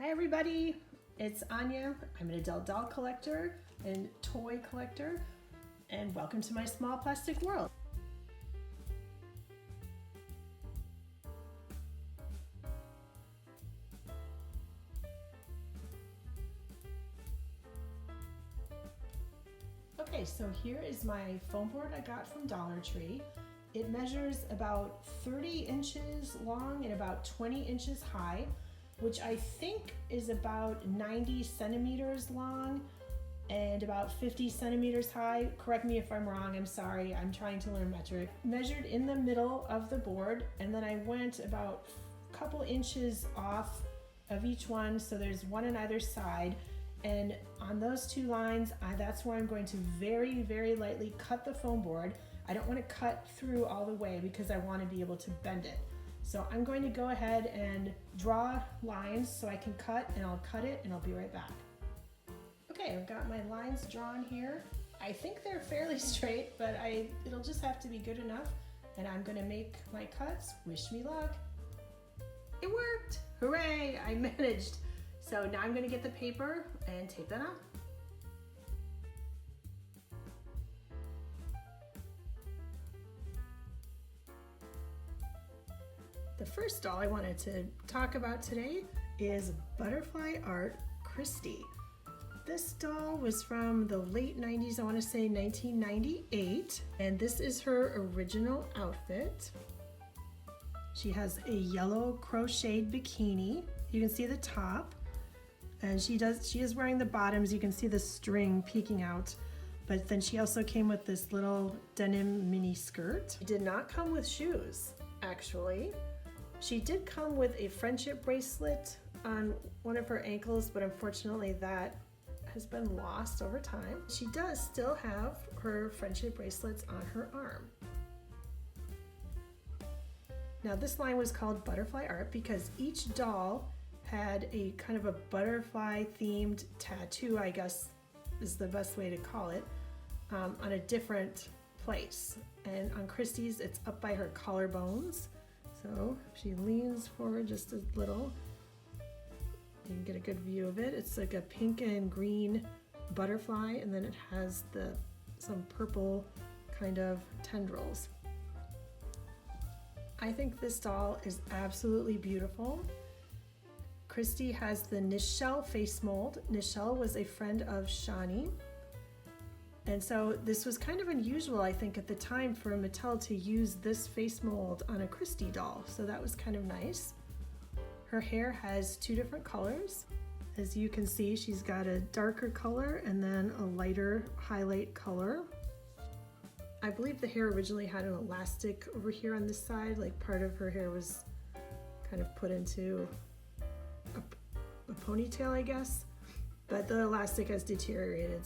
Hi everybody, it's Anya. I'm an adult doll collector and toy collector, and welcome to my small plastic world. Okay, so here is my foam board I got from Dollar Tree. It measures about 30 inches long and about 20 inches high, which I think is about 90 centimeters long and about 50 centimeters high. Correct me if I'm wrong, I'm sorry, I'm trying to learn metric. Measured in the middle of the board, and then I went about a couple inches off of each one, so there's one on either side. And on those two lines, that's where I'm going to very, very lightly cut the foam board. I don't want to cut through all the way because I want to be able to bend it. So I'm going to go ahead and draw lines so I can cut, and I'll cut it and I'll be right back. Okay, I've got my lines drawn here. I think they're fairly straight, but it'll just have to be good enough. And I'm gonna make my cuts. Wish me luck. It worked! Hooray! I managed. So now I'm gonna get the paper and tape that on. The first doll I wanted to talk about today is Butterfly Art Christie. This doll was from the late 90s, I want to say 1998, and this is her original outfit. She has a yellow crocheted bikini. You can see the top, and she is wearing the bottoms. You can see the string peeking out, but then she also came with this little denim mini skirt. She did not come with shoes, actually. She did come with a friendship bracelet on one of her ankles, but unfortunately that has been lost over time. She does still have her friendship bracelets on her arm. Now this line was called Butterfly Art because each doll had a kind of a butterfly themed tattoo, I guess is the best way to call it, on a different place. And on Christie's, it's up by her collarbones. So if she leans forward just a little, you can get a good view of it. It's like a pink and green butterfly, and then it has some purple kind of tendrils. I think this doll is absolutely beautiful. Christie has the Nichelle face mold. Nichelle was a friend of Shani. And so this was kind of unusual, I think, at the time for Mattel to use this face mold on a Christie doll. So that was kind of nice. Her hair has two different colors. As you can see, she's got a darker color and then a lighter highlight color. I believe the hair originally had an elastic over here on this side, like part of her hair was kind of put into a ponytail, I guess. But the elastic has deteriorated,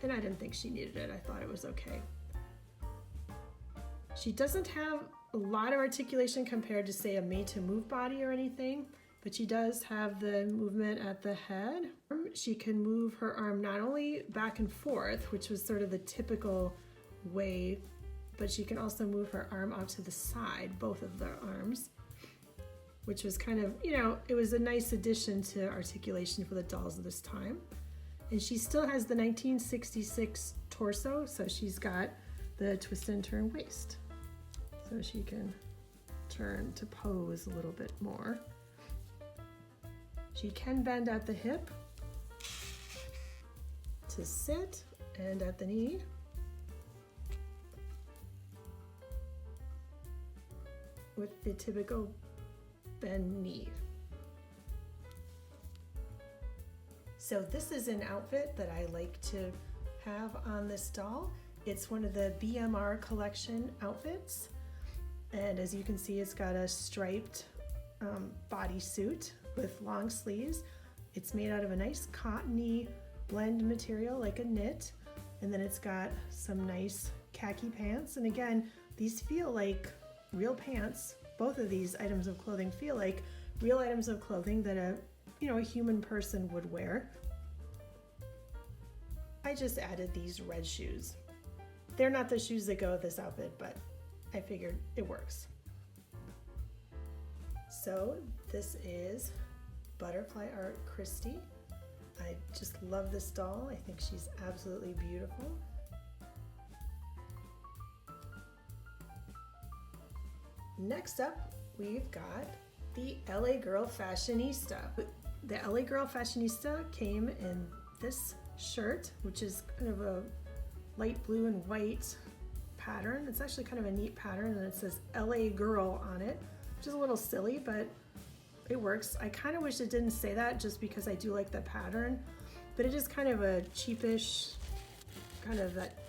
and I didn't think she needed it. I thought it was okay. She doesn't have a lot of articulation compared to, say, a made-to-move body or anything, but she does have the movement at the head. She can move her arm not only back and forth, which was sort of the typical way, but she can also move her arm out to the side, both of the arms, which was kind of, it was a nice addition to articulation for the dolls of this time. And she still has the 1966 torso, so she's got the twist and turn waist. So she can turn to pose a little bit more. She can bend at the hip to sit and at the knee. With the typical bend knee. So this is an outfit that I like to have on this doll. It's one of the BMR collection outfits. And as you can see, it's got a striped bodysuit with long sleeves. It's made out of a nice cottony blend material like a knit. And then it's got some nice khaki pants. And again, these feel like real pants. Both of these items of clothing feel like real items of clothing that a human person would wear. I just added these red shoes. They're not the shoes that go with this outfit, but I figured it works. So this is Butterfly Art Christie. I just love this doll. I think she's absolutely beautiful. Next up, we've got the LA Girl Fashionista. The LA Girl Fashionista came in this shirt, which is kind of a light blue and white pattern. It's actually kind of a neat pattern, and it says LA Girl on it, which is a little silly, but it works. I kind of wish it didn't say that just because I do like the pattern, but it is kind of a cheapish, kind of that,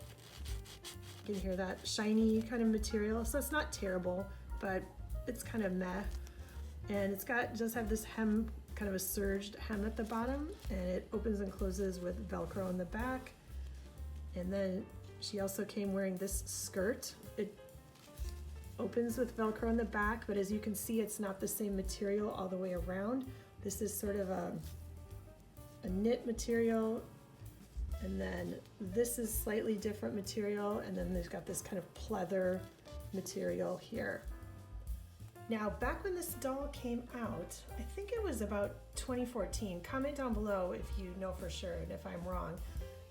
you can hear that shiny kind of material. So it's not terrible, but it's kind of meh. And it does have this hem, kind of a serged hem at the bottom, and it opens and closes with Velcro in the back. And then she also came wearing this skirt. It opens with Velcro in the back, but as you can see, it's not the same material all the way around. This is sort of a knit material, and then this is slightly different material, and then there's got this kind of pleather material here. Now, back when this doll came out, I think it was about 2014. Comment down below if you know for sure and if I'm wrong.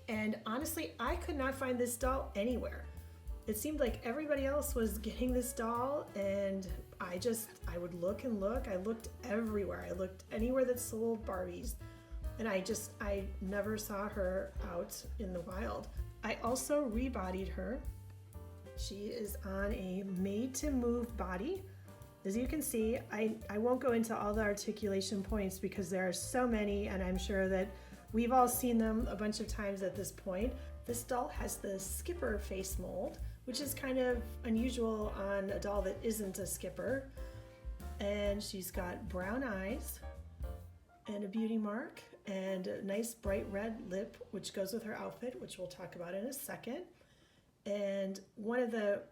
And honestly, I could not find this doll anywhere. It seemed like everybody else was getting this doll, and I would look and look. I looked everywhere. I looked anywhere that sold Barbies, and I never saw her out in the wild. I also rebodied her. She is on a made-to-move body. As you can see, I won't go into all the articulation points because there are so many, and I'm sure that we've all seen them a bunch of times at this point. This doll has the skipper face mold, which is kind of unusual on a doll that isn't a skipper. And she's got brown eyes and a beauty mark and a nice bright red lip, which goes with her outfit, which we'll talk about in a second. And one of the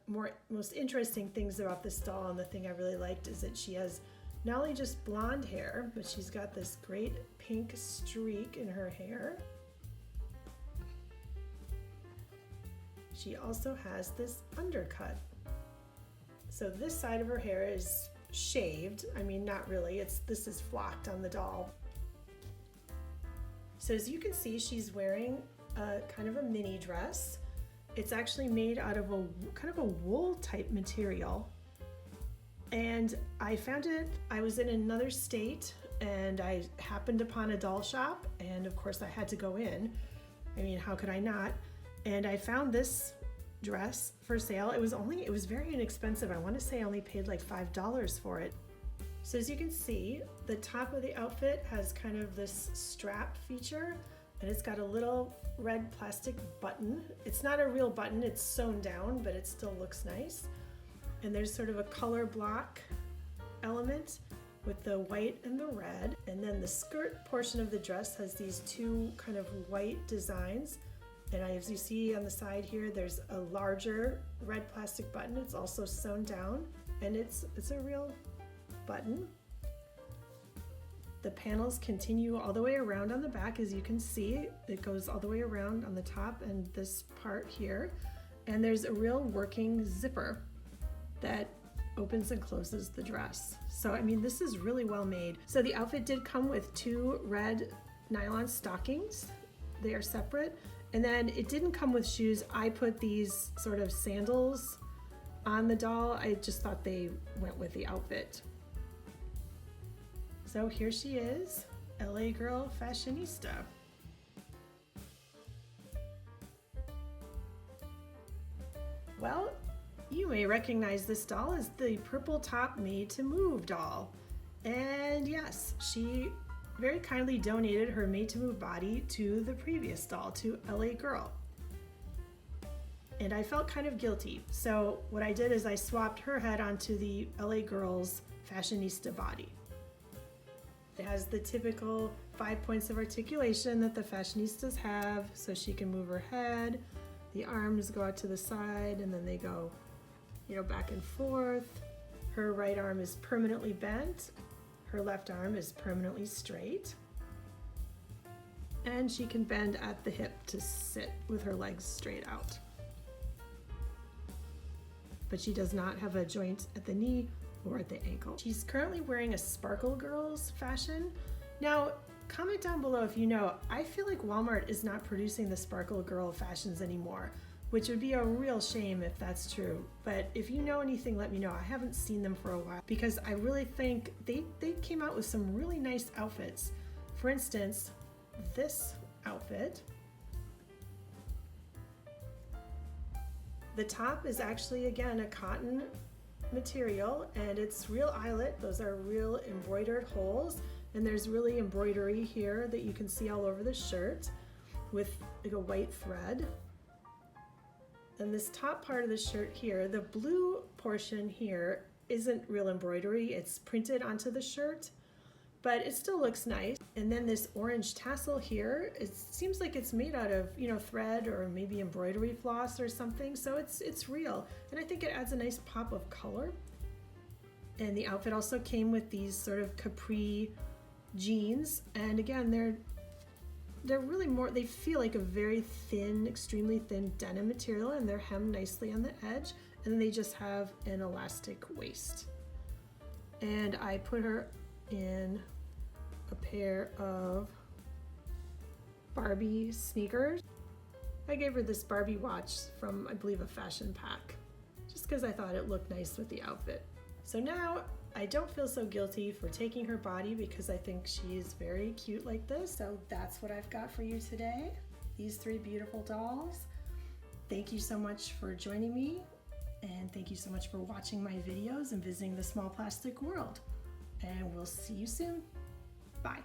most interesting things about this doll, and the thing I really liked, is that she has not only just blonde hair, but she's got this great pink streak in her hair. She also has this undercut. So this side of her hair is shaved. I mean, not really, this is flocked on the doll. So as you can see, she's wearing a kind of a mini dress. It's actually made out of a kind of a wool type material. And I found it, I was in another state and I happened upon a doll shop, and of course I had to go in. I mean, how could I not? And I found this dress for sale. It was very inexpensive. I want to say I only paid like $5 for it. So as you can see, the top of the outfit has kind of this strap feature, and it's got a little red plastic button. It's not a real button, it's sewn down, but it still looks nice. And there's sort of a color block element with the white and the red. And then the skirt portion of the dress has these two kind of white designs. And as you see on the side here, there's a larger red plastic button. It's also sewn down, and it's a real button. The panels continue all the way around on the back. As you can see, it goes all the way around on the top and this part here. And there's a real working zipper that opens and closes the dress. So, I mean, this is really well made. So the outfit did come with two red nylon stockings. They are separate. And then it didn't come with shoes. I put these sort of sandals on the doll. I just thought they went with the outfit. So here she is, LA Girl Fashionista. Well, you may recognize this doll as the purple top made to move doll. And yes, she very kindly donated her made to move body to the previous doll, to LA Girl. And I felt kind of guilty. So what I did is I swapped her head onto the LA Girl's Fashionista body. It has the typical 5 points of articulation that the fashionistas have, so she can move her head. The arms go out to the side, and then they go, back and forth. Her right arm is permanently bent. Her left arm is permanently straight. And she can bend at the hip to sit with her legs straight out. But she does not have a joint at the knee or at the ankle. She's currently wearing a Sparkle Girls fashion, Now, comment down below if you know, I feel like Walmart is not producing the Sparkle Girl fashions anymore, which would be a real shame if that's true. But if you know anything, let me know. I haven't seen them for a while because I really think they came out with some really nice outfits. For instance, this outfit. The top is actually, again, a cotton material, and it's real eyelet. Those are real embroidered holes, and there's really embroidery here that you can see all over the shirt with like a white thread. And this top part of the shirt here, the blue portion here isn't real embroidery, it's printed onto the shirt, but it still looks nice. And then this orange tassel here, it seems like it's made out of, you know, thread or maybe embroidery floss or something, so it's real. And I think it adds a nice pop of color. And the outfit also came with these sort of capri jeans, and again, they're really more, they feel like a very thin, extremely thin denim material, and they're hemmed nicely on the edge, and then they just have an elastic waist. And I put her in a pair of Barbie sneakers. I gave her this Barbie watch from, I believe, a fashion pack, just because I thought it looked nice with the outfit. So now I don't feel so guilty for taking her body because I think she's very cute like this. So that's what I've got for you today. These three beautiful dolls. Thank you so much for joining me, and thank you so much for watching my videos and visiting the Small Plastic World. And we'll see you soon. Bye.